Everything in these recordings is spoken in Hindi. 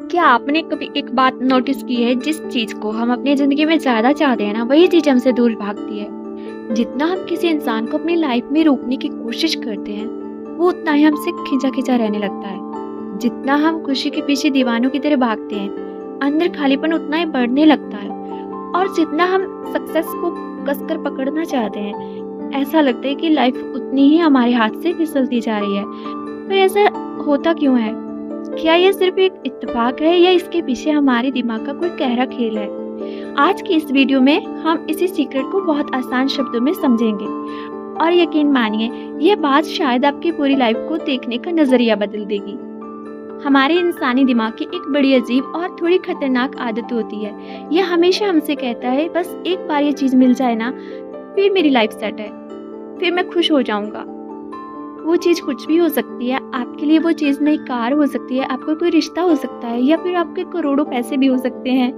क्या आपने कभी एक बात नोटिस की है, जिस चीज को हम अपनी जिंदगी में ज्यादा चाहते हैं ना, वही चीज हमसे दूर भागती है। जितना हम किसी इंसान को अपनी लाइफ में रोकने की कोशिश करते हैं, वो उतना ही हमसे खिंचा खिंचा रहने लगता है। जितना हम खुशी के पीछे दीवानों की तरह भागते हैं, अंदर खालीपन उतना ही बढ़ने लगता है। और जितना हम सक्सेस को कसकर पकड़ना चाहते हैं, ऐसा लगता है कि लाइफ उतनी ही हमारे हाथ से फिसलती जा रही है। पर ऐसा होता क्यों है? क्या ये सिर्फ एक इत्तेफाक है, या इसके पीछे हमारे दिमाग का कोई गहरा खेल है? आज की इस वीडियो में हम इसी सीक्रेट को बहुत आसान शब्दों में समझेंगे। और यकीन मानिए, ये बात शायद आपकी पूरी लाइफ को देखने का नजरिया बदल देगी। हमारे इंसानी दिमाग की एक बड़ी अजीब और थोड़ी खतरनाक आदत होती है। यह हमेशा हमसे कहता है, बस एक बार ये चीज मिल जाए ना, फिर मेरी लाइफ सेट है, फिर मैं खुश हो जाऊंगा। वो चीज़ कुछ भी हो सकती है। आपके लिए वो चीज़ नई कार हो सकती है, आपका कोई रिश्ता हो सकता है, या फिर आपके करोड़ों पैसे भी हो सकते हैं।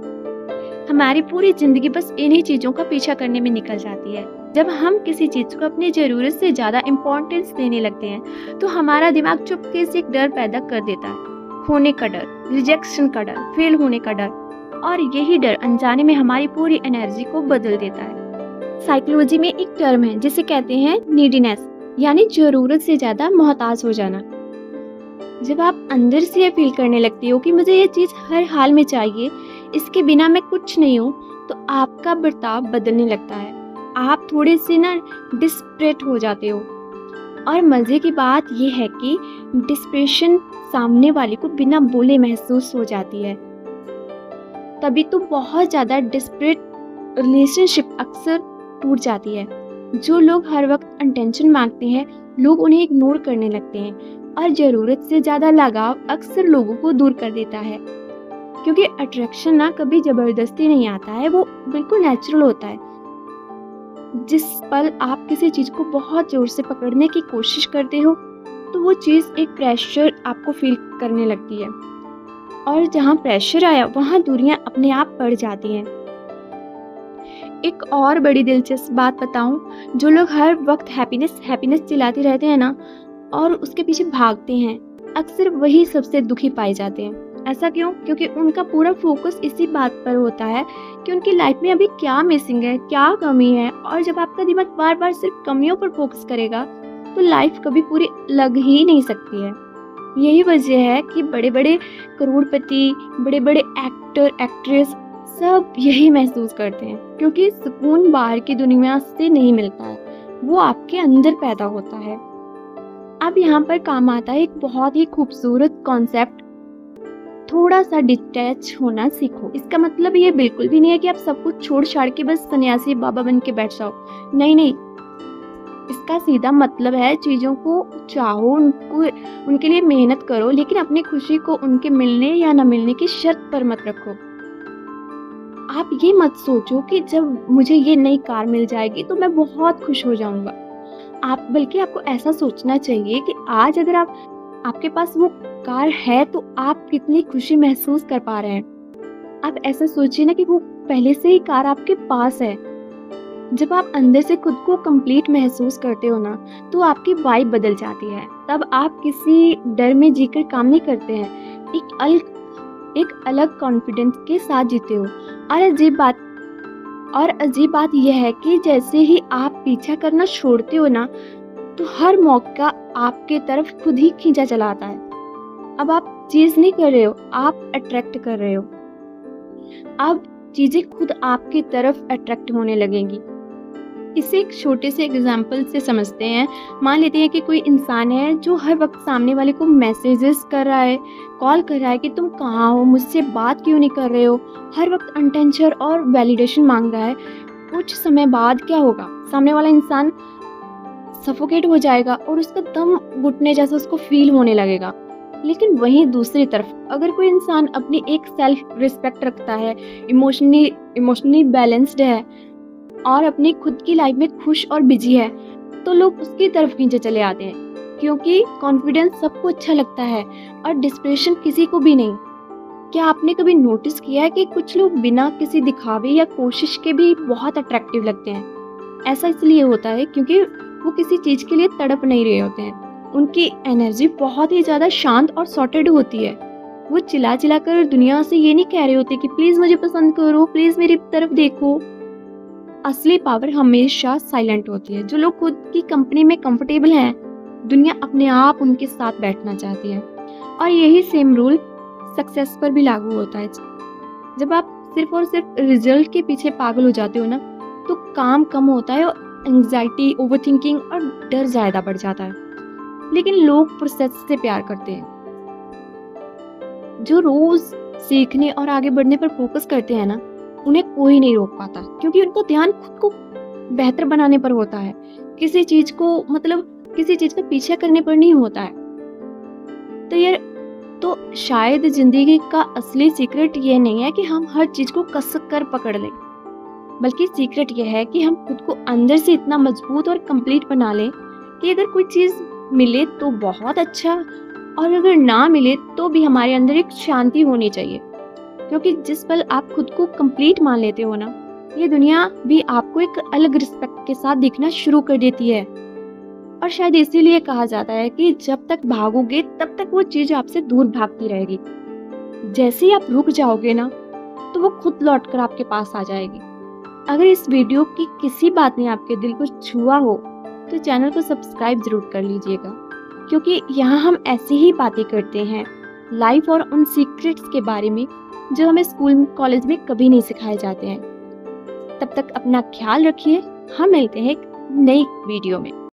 हमारी पूरी ज़िंदगी बस इन्हीं चीज़ों का पीछा करने में निकल जाती है। जब हम किसी चीज़ को अपनी ज़रूरत से ज़्यादा इम्पोर्टेंस देने लगते हैं, तो हमारा दिमाग चुपके से एक डर पैदा कर देता है। खोने का डर, रिजेक्शन का डर, फेल होने का डर। और यही डर अनजाने में हमारी पूरी एनर्जी को बदल देता है। साइकोलॉजी में एक टर्म है जिसे कहते हैं नीडीनेस, यानी जरूरत से ज्यादा मोहताज हो जाना। जब आप अंदर से ये फील करने लगती हो कि मुझे ये चीज हर हाल में चाहिए, इसके बिना मैं कुछ नहीं हूँ, तो आपका बर्ताव बदलने लगता है। आप थोड़े से ना डिस्परेट हो जाते हो। और मजे की बात यह है कि डिस्प्रेशन सामने वाले को बिना बोले महसूस हो जाती है। तभी तो बहुत ज्यादा डिस्परेट रिलेशनशिप अक्सर टूट जाती है। जो लोग हर वक्त अटेंशन मांगते हैं, लोग उन्हें इग्नोर करने लगते हैं। और जरूरत से ज्यादा लगाव अक्सर लोगों को दूर कर देता है। क्योंकि अट्रैक्शन ना कभी जबरदस्ती नहीं आता है, वो बिल्कुल नेचुरल होता है। जिस पल आप किसी चीज को बहुत जोर से पकड़ने की कोशिश करते हो, तो वो चीज एक प्रेशर आपको फील करने लगती है। और जहाँ प्रेशर आया, वहाँ दूरियां अपने आप बढ़ जाती हैं। एक और बड़ी दिलचस्प बात बताऊं, जो लोग हर वक्त हैप्पीनेस हैप्पीनेस चिल्लाते रहते हैं ना, और उसके पीछे भागते हैं, अक्सर वही सबसे दुखी पाए जाते हैं। ऐसा क्यों? क्योंकि उनका पूरा फोकस इसी बात पर होता है कि उनकी लाइफ में अभी क्या मिसिंग है, क्या कमी है। और जब आपका दिमाग बार बार सिर्फ कमियों पर फोकस करेगा, तो लाइफ कभी पूरी लग ही नहीं सकती है। यही वजह है कि बड़े बड़े करोड़पति, बड़े बड़े एक्टर, एक्ट्रेस सब यही महसूस करते हैं, क्योंकि सुकून बाहर की दुनिया से नहीं मिलता है, वो आपके अंदर पैदा होता है। अब यहाँ पर काम आता है एक बहुत ही खूबसूरत कॉन्सेप्ट, थोड़ा सा डिटैच होना सीखो। इसका मतलब ये बिल्कुल भी नहीं है कि आप सब कुछ छोड़ छाड़ के बस सन्यासी बाबा बन के बैठ जाओ। नहीं नहीं, इसका सीधा मतलब है चीजों को चाहो, उनके लिए मेहनत करो, लेकिन अपनी खुशी को उनके मिलने या न मिलने की शर्त पर मत रखो। आप ये मत सोचो कि जब मुझे ये नई कार मिल जाएगी तो मैं बहुत खुश हो जाऊंगा। बल्कि आपको ऐसा सोचना चाहिए कि आज अगर आपके पास वो कार है, तो आप कितनी खुशी महसूस कर पा रहे हैं। आप ऐसा सोचिए ना कि वो पहले से ही कार आपके पास है। जब आप अंदर से खुद को कंप्लीट महसूस करते हो ना, तो आपकी वाइब बदल जाती है। तब आप किसी डर में जीकर काम नहीं करते हैं, एक अलग कॉन्फिडेंस के साथ जीते हो। और अजीब बात यह है कि जैसे ही आप पीछा करना छोड़ते हो ना, तो हर मौका आपके तरफ खुद ही खींचा चला आता है। अब आप चीज नहीं कर रहे हो, आप अट्रैक्ट कर रहे हो। अब चीजें खुद आपकी तरफ अट्रैक्ट होने लगेंगी। इसे एक छोटे से एग्जाम्पल से समझते हैं। मान लेते हैं कि कोई इंसान है जो हर वक्त सामने वाले को मैसेजेस कर रहा है, कॉल कर रहा है कि तुम कहाँ हो, मुझसे बात क्यों नहीं कर रहे हो, हर वक्त अटेंशन और वैलिडेशन मांग रहा है। कुछ समय बाद क्या होगा? सामने वाला इंसान सफोकेट हो जाएगा और उसका दम घुटने जैसा उसको फील होने लगेगा। लेकिन वहीं दूसरी तरफ अगर कोई इंसान अपनी एक सेल्फ रिस्पेक्ट रखता है, इमोशनली बैलेंस्ड है, और अपनी खुद की लाइफ में खुश और बिजी है, तो लोग उसकी तरफ खींचे चले आते हैं। क्योंकि कॉन्फिडेंस सबको अच्छा लगता है और डिस्प्रेशन किसी को भी नहीं। क्या आपने कभी नोटिस किया है कि कुछ लोग बिना किसी दिखावे या कोशिश के भी बहुत अट्रैक्टिव लगते हैं? ऐसा इसलिए होता है क्योंकि वो किसी चीज के लिए तड़प नहीं रहे होते हैं। उनकी एनर्जी बहुत ही ज्यादा शांत और सॉर्टेड होती है। वो चिल्ला चिल्ला कर दुनिया से ये नहीं कह रहे होते कि प्लीज मुझे पसंद करो, प्लीज मेरी तरफ देखो। असली पावर हमेशा साइलेंट होती है। जो लोग खुद की कंपनी में कंफर्टेबल हैं, दुनिया अपने आप उनके साथ बैठना चाहती है। और यही सेम रूल सक्सेस पर भी लागू होता है। जब आप सिर्फ और सिर्फ रिजल्ट के पीछे पागल हो जाते हो ना, तो काम कम होता है और एंजाइटी, ओवरथिंकिंग और डर ज्यादा बढ़ जाता है। लेकिन लोग प्रोसेस से प्यार करते हैं। जो रोज सीखने और आगे बढ़ने पर फोकस करते हैं ना, उन्हें कोई नहीं रोक पाता, क्योंकि उनका ध्यान खुद को बेहतर बनाने पर होता है। किसी चीज का पीछे करने पर नहीं होता है। तो शायद जिंदगी का असली सीक्रेट ये नहीं है कि हम हर चीज को कस कर पकड़ लें, बल्कि सीक्रेट यह है कि हम खुद को अंदर से इतना मजबूत और कंप्लीट बना लें कि अगर कोई चीज मिले तो बहुत अच्छा, और अगर ना मिले तो भी हमारे अंदर एक शांति होनी चाहिए। क्योंकि जिस पल आप खुद को कंप्लीट मान लेते हो ना, ये दुनिया भी आपको एक अलग रिस्पेक्ट के साथ देखना शुरू कर देती है। और शायद इसीलिए कहा जाता है कि जब तक भागोगे तब तक वो चीज आपसे दूर भागती रहेगी। जैसे ही आप रुक जाओगे ना, तो वो खुद लौट कर आपके पास आ जाएगी। अगर इस वीडियो की किसी बात ने आपके दिल को छुआ हो, तो चैनल को सब्सक्राइब जरूर कर लीजिएगा, क्योंकि यहाँ हम ऐसी ही बातें करते हैं लाइफ और उन सीक्रेट्स के बारे में जो हमें स्कूल कॉलेज में कभी नहीं सिखाए जाते हैं। तब तक अपना ख्याल रखिए। हम मिलते हैं एक नई वीडियो में।